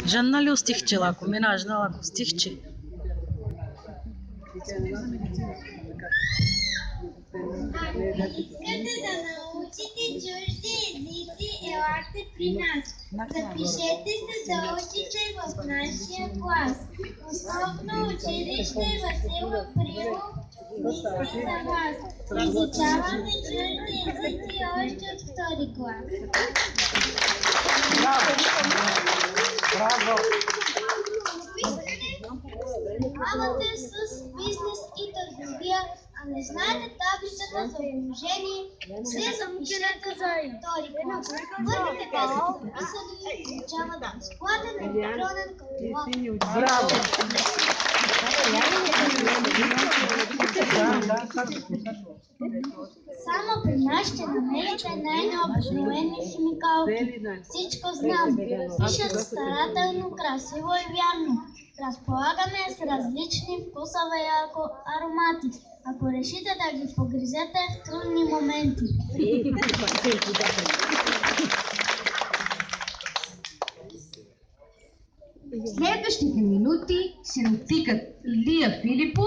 Жанна ли стихче лако? Мина жена лако стихче. Ако искате да научите чужди езици, елате при нас. Запишете се да учите в нашия клас. Основно училище Васил Априлов мисли за вас. Изучаваме чужди езици още от втори клас. Браво! Занимавате с бизнес и търговия, а не знаете таблицата за умножение, се запишете за втори клас. Първите 10 записали получават безплатен електронен калкулатор. Браво! Само при нас ще намерите най-необикновения химикалки. Всичко знам. Пишат старателно, красиво и вярно. Разполагаме с различни вкусове и аромати, ако решите да ги погризете в трудни моменти. Следващите минути се натикат Лия Филипов